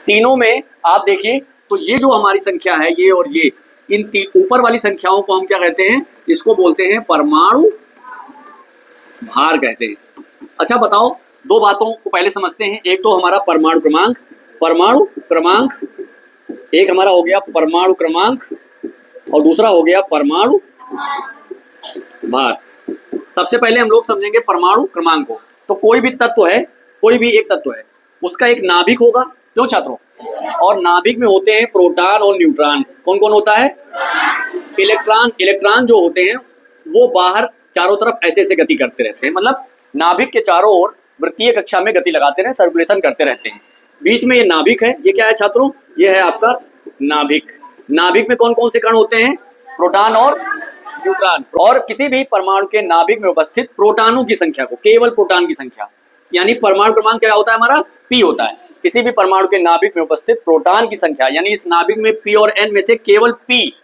तीनों में आप देखिए तो ये जो हमारी संख्या है, ये और ये, इन ऊपर वाली संख्याओं को हम क्या कहते हैं? इसको बोलते हैं परमाणु भार कहते हैं। अच्छा बताओ, दो बातों को पहले समझते हैं। एक तो हमारा परमाणु क्रमांक, एक हमारा हो गया परमाणु क्रमांक और दूसरा हो गया परमाणु भार। सबसे पहले हम लोग समझेंगे परमाणु क्रमांक को। तो कोई भी तत्व है, कोई भी एक तत्व है, उसका एक नाभिक होगा, क्यों छात्रों? और नाभिक में होते हैं प्रोटॉन और न्यूट्रॉन। कौन कौन होता है? इलेक्ट्रॉन जो होते हैं वो बाहर चारों तरफ ऐसे ऐसे गति करते रहते हैं, मतलब नाभिक के चारों ओर वृत्तीय कक्षा में गति लगाते रहे, सर्कुलेशन करते रहते हैं। बीच में ये नाभिक है, ये क्या है छात्रों? ये है आपका नाभिक। नाभिक में कौन कौन से कण होते हैं? प्रोटॉन और न्यूट्रॉन। और किसी भी परमाणु के नाभिक में उपस्थित प्रोटॉनों की संख्या को, केवल प्रोटॉन की संख्या, यानी परमाणु क्रमांक क्या होता है हमारा? पी होता है। किसी भी परमाणु के नाभिक में उपस्थित प्रोटॉन की संख्या, यानी इस नाभिक में पी और एन में से केवल पी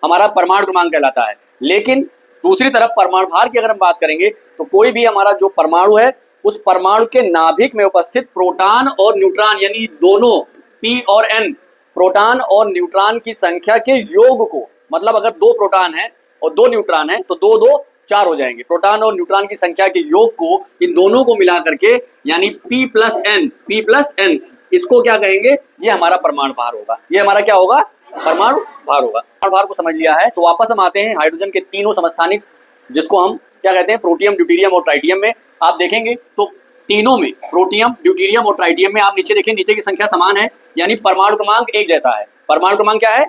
हमारा परमाणु क्रमांक कहलाता है। लेकिन दूसरी तरफ परमाणु भार की अगर हम बात करेंगे तो कोई भी हमारा जो परमाणु है, उस परमाणु के नाभिक में उपस्थित प्रोटॉन और न्यूट्रॉन, यानी दोनों पी और एन, प्रोटॉन और न्यूट्रॉन की संख्या के योग को, मतलब अगर दो प्रोटॉन है और दो न्यूट्रॉन है तो दो दो चार हो जाएंगे। प्रोटॉन और न्यूट्रॉन की संख्या के योग को, इन दोनों को मिला करके, यानी P प्लस N, इसको क्या कहेंगे? ये हमारा परमाणु भार होगा। ये हमारा क्या होगा? परमाणु भार होगा। परमाणु भार को समझ लिया है तो वापस हम आते हैं हाइड्रोजन के तीनों समस्थानिक, जिसको हम क्या कहते हैं? प्रोटियम, ड्यूटेरियम और ट्राइटियम में। आप देखेंगे तो तीनों में, प्रोटियम, ड्यूटेरियम और ट्राइटियम में, आप नीचे देखें, नीचे की संख्या समान है, यानी परमाणु क्रमांक एक जैसा है। परमाणु क्रमांक क्या है?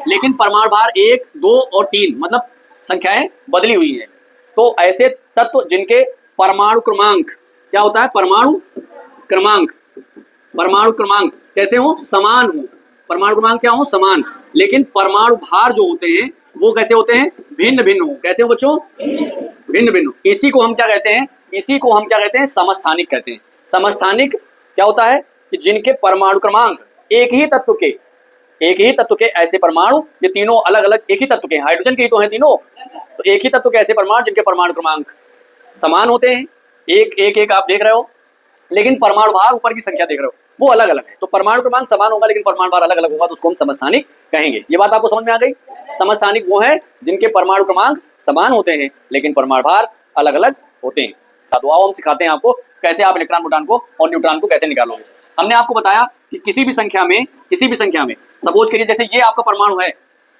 लेकिन परमाणु भार 1, 2 और 3, मतलब संख्याएं बदली हुई हैं। तो ऐसे तत्व जिनके परमाणु क्रमांक क्या होता है? परमाणु क्रमांक कैसे हो? समान हो। परमाणु क्रमांक क्या हो? समान। लेकिन परमाणु भार जो होते हैं वो कैसे होते हैं? भिन्न भिन्न हो। कैसे हो बच्चों? भिन्न भिन्न। इसी को हम क्या कहते हैं? समस्थानिक कहते हैं। समस्थानिक क्या होता है? कि जिनके परमाणु क्रमांक एक ही तत्व के ऐसे परमाणु, ये तीनों अलग अलग एक ही तत्व के, हाइड्रोजन के ही तो हैं तीनों, तो एक ही तत्व के ऐसे परमाणु जिनके परमाणु क्रमांक समान होते हैं, एक आप देख रहे हो, लेकिन परमाणु भार ऊपर की संख्या देख रहे हो वो अलग अलग है। तो परमाणु क्रमांक समान होगा लेकिन परमाणु भार अलग अलग होगा, तो उसको हम समस्थानिक कहेंगे। ये बात आपको समझ में आ गई? समस्थानिक वो है जिनके परमाणु क्रमांक समान होते हैं लेकिन परमाणु भार अलग अलग होते हैं। तो आओ हम सिखाते हैं आपको कैसे आप इलेक्ट्रॉन, प्रोटॉन को और न्यूट्रॉन को कैसे निकालोगे। हमने आपको बताया कि किसी भी संख्या में सपोज करिए जैसे ये आपका परमाणु है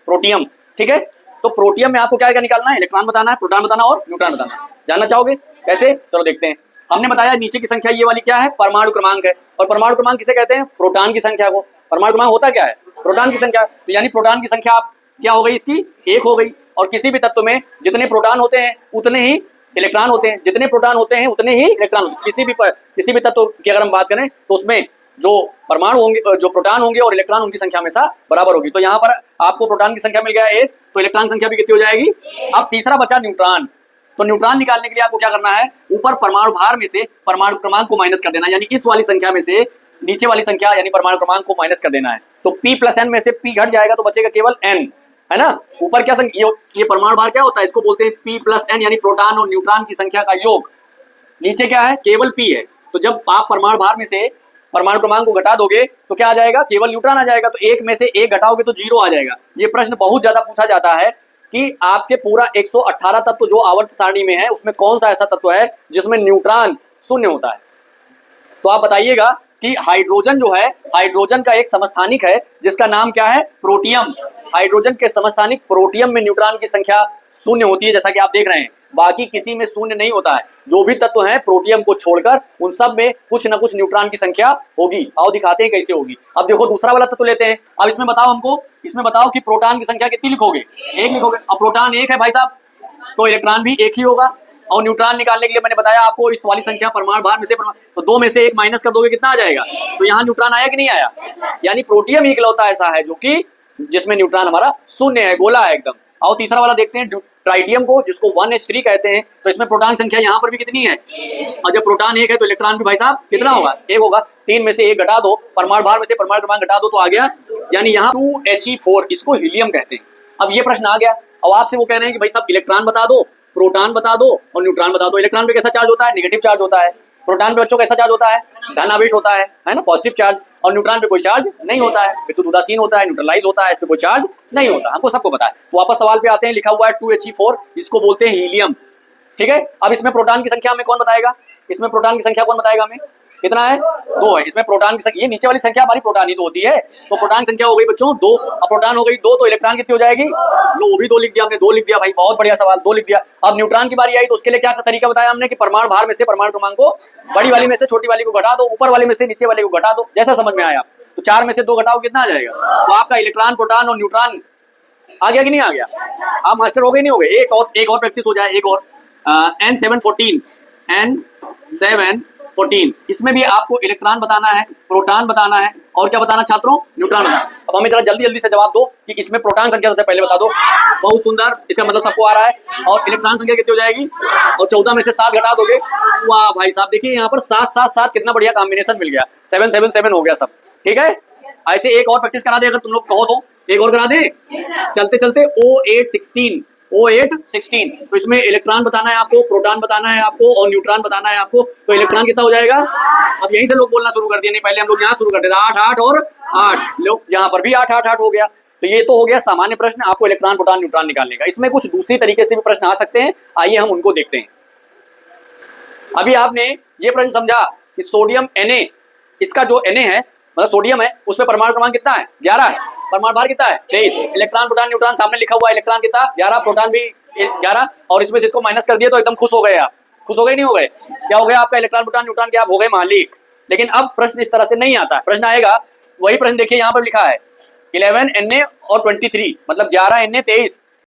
प्रोटियम, ठीक है? तो प्रोटियम में आपको क्या क्या निकालना है? इलेक्ट्रॉन बताना है, प्रोटॉन बताना और न्यूट्रॉन बताना। जानना चाहोगे कैसे? चलो देखते हैं। हमने बताया नीचे की संख्या ये वाली क्या है? परमाणु क्रमांक है। और परमाणु क्रमांक किसे कहते हैं? प्रोटॉन की संख्या को। परमाणु क्रमांक होता क्या है? प्रोटॉन की संख्या। तो यानी प्रोटॉन की संख्या आप क्या हो गई? इसकी एक हो गई। और किसी भी तत्व में जितने प्रोटॉन होते हैं उतने ही इलेक्ट्रॉन होते हैं, जितने प्रोटॉन होते हैं उतने ही इलेक्ट्रॉन होते हैं। किसी भी तत्व की अगर हम बात करें तो उसमें जो परमाणु होंगे, जो प्रोटॉन होंगे और इलेक्ट्रॉन, उनकी संख्या हमेशा बराबर होगी। तो यहाँ पर आपको प्रोटॉन की संख्या मिल गया 1, तो इलेक्ट्रॉन संख्या भी कितनी हो जाएगी? अब तीसरा बचा न्यूट्रॉन। तो न्यूट्रॉन निकालने के लिए आपको क्या करना है? ऊपर परमाणु भार में से परमाणु क्रमांक को माइनस कर देना, यानी इस वाली संख्या में से नीचे वाली संख्या यानी परमाणु क्रमांक को माइनस कर देना है। तो P प्लस N में से P घट जाएगा तो बचेगा केवल N, है ना? ऊपर क्या संख्या, ये परमाणु भार क्या होता है? इसको बोलते हैं P प्लस N, यानी प्रोटॉन और न्यूट्रॉन की संख्या का योग। नीचे क्या है? केवल P है। तो जब आप परमाणु भार में से परमाणु क्रमांक को घटा दोगे तो क्या आ जाएगा? केवल न्यूट्रॉन आ जाएगा। तो एक में से एक घटाओगे तो 0 आ जाएगा। ये प्रश्न बहुत ज्यादा पूछा जाता है कि आपके पूरा 118 तत्व जो आवर्त सारणी में है उसमें कौन सा ऐसा तत्व है जिसमें न्यूट्रॉन 0 होता है? तो आप बताइएगा कि हाइड्रोजन जो है, हाइड्रोजन का एक समस्थानिक है जिसका नाम क्या है? प्रोटियम। हाइड्रोजन के समस्थानिक प्रोटियम में न्यूट्रॉन की संख्या 0 होती है, जैसा कि आप देख रहे हैं। बाकी किसी में 0 नहीं होता है। जो भी तत्व हैं प्रोटियम को छोड़कर उन सब में कुछ न कुछ न्यूट्रॉन की संख्या होगी। आओ दिखाते हैं कैसे होगी। अब देखो दूसरा वाला तत्व लेते हैं। अब इसमें बताओ हमको, इसमें बताओ कि प्रोटॉन की संख्या कितनी लिखोगे? 1 लिखोगे। अब प्रोटॉन 1 है भाई साहब, तो इलेक्ट्रॉन भी 1 ही होगा। और न्यूट्रॉन निकालने के लिए मैंने बताया आपको इस वाली संख्या परमाणु भार में से तो 2 में से 1 माइनस कर दोगे, कितना आ जाएगा? तो यहाँ न्यूट्रॉन आया कि नहीं आया? यानी प्रोटियम ही इकलौता ऐसा है जो कि जिसमें न्यूट्रॉन हमारा 0 है, गोला है एकदम। आओ तीसरा वाला देखते हैं, ट्राइटियम को, जिसको 1s3 कहते हैं। तो इसमें प्रोटॉन संख्या यहाँ पर भी कितनी है? और जब प्रोटॉन 1 है तो इलेक्ट्रॉन भी भाई साहब कितना होगा? 1 होगा। 3 में से 1 घटा दो, परमाणु भार में से परमाणु क्रमांक घटा दो तो आ गया, यानी यहाँ 2He4, इसको हीलियम कहते हैं। अब ये प्रश्न आ गया, अब आपसे वो कह रहे हैं कि भाई साहब इलेक्ट्रॉन बता दो, प्रोटॉन बता दो और न्यूट्रॉन बता दो। इलेक्ट्रॉन पे कैसा चार्ज होता है? नेगेटिव चार्ज होता है। प्रोटॉन पे बच्चों कैसा चार्ज होता है? धन आवेश होता है ना, पॉजिटिव चार्ज। और न्यूट्रॉन पे कोई चार्ज नहीं होता है, विद्युत उदासीन होता है, न्यूट्रलाइज होता है, इस पे कोई चार्ज नहीं होता, हमको सबको पता है। तो वापस सवाल पे आते हैं, लिखा हुआ है 2He4, इसको बोलते हैं हीलियम, ठीक है। अब इसमें प्रोटॉन की संख्या हमें कौन बताएगा, इसमें प्रोटॉन की संख्या कौन बताएगा हमें, कितना है, 2 है। इसमें प्रोटॉन की संख्या, ये नीचे वाली संख्या हमारी प्रोटॉन ही तो होती है, तो प्रोटॉन की संख्या हो गई बच्चों 2, अब प्रोटॉन हो गई 2, तो इलेक्ट्रॉन कितनी हो जाएगी, लो वो भी 2 लिख दिया हमने, 2 लिख दिया भाई, बहुत बढ़िया सवाल, 2 लिख दिया। अब न्यूट्रॉन की बारी आई तो उसके लिए क्या तरीका बताया हमने कि परमाणु भार में से परमाणु क्रमांक को बड़ी वाली में से छोटी वाली को घटा दो, ऊपर वाले में से नीचे वाले को घटा दो, जैसा समझ में आया। तो 4 में से 2 घटाओ कितना आ जाएगा, तो आपका इलेक्ट्रॉन, प्रोटॉन और न्यूट्रॉन आ गया कि नहीं आ गया, आप मास्टर हो गए नहीं हो गए, एक और प्रैक्टिस हो जाए, एक और N714, N714, इसमें भी आपको इलेक्ट्रॉन बताना है, प्रोटॉन बताना है, और क्या बताना छात्रों, न्यूट्रॉन बताना। अब हमें जरा जल्दी जल्दी से जवाब दो कि इसमें प्रोटॉन संख्या सबसे पहले बता दो, बहुत सुंदर, इसका मतलब सबको आ रहा है। और इलेक्ट्रॉन संख्या कितनी हो जाएगी, और 14 में से 7 घटा दोगे, वाह भाई साहब देखिए यहाँ पर 7 7 7 कितना बढ़िया कॉम्बिनेशन मिल गया, 7 7 7 हो गया सब, ठीक है। ऐसे एक और प्रैक्टिस करा दे अगर तुम लोग कहो तो, एक और करा दे चलते चलते, O816, तो इसमें इलेक्ट्रॉन बताना है आपको, प्रोटॉन बताना है आपको, और न्यूट्रॉन बताना है आपको, तो इलेक्ट्रॉन कितना हो जाएगा, अब यहीं से लोग बोलना शुरू कर दिए, नहीं पहले हम लोग यहाँ शुरू करते थे 8 8 और 8, लोग यहाँ पर भी 8 8 8 हो गया। तो ये तो हो गया सामान्य प्रश्न, आपको इलेक्ट्रॉन, प्रोटॉन, न्यूट्रॉन निकालने का। इसमें कुछ दूसरी तरीके से भी प्रश्न आ सकते हैं, आइए हम उनको देखते हैं। अभी आपने ये प्रश्न समझा कि सोडियम Na, इसका जो Na है मतलब सोडियम है, उसमें परमाणु क्रमांक कितना है, 11 है, परमाणु भार कितना है, 23, इलेक्ट्रॉन, प्रोटॉन, न्यूट्रॉन सामने लिखा हुआ है, इलेक्ट्रॉन कितना 11, प्रोटॉन भी 11, और इसमें से इसको माइनस कर दिया तो एकदम खुश हो गए आप, खुश हो गए नहीं हो गए, क्या हो गया आपका इलेक्ट्रॉन, प्रोटॉन, न्यूट्रॉन के आप हो गए मालिक। लेकिन अब प्रश्न इस तरह से नहीं आता है, प्रश्न आएगा वही प्रश्न, देखिए यहाँ पर लिखा है 11 Na और 23, मतलब 11 Na 23,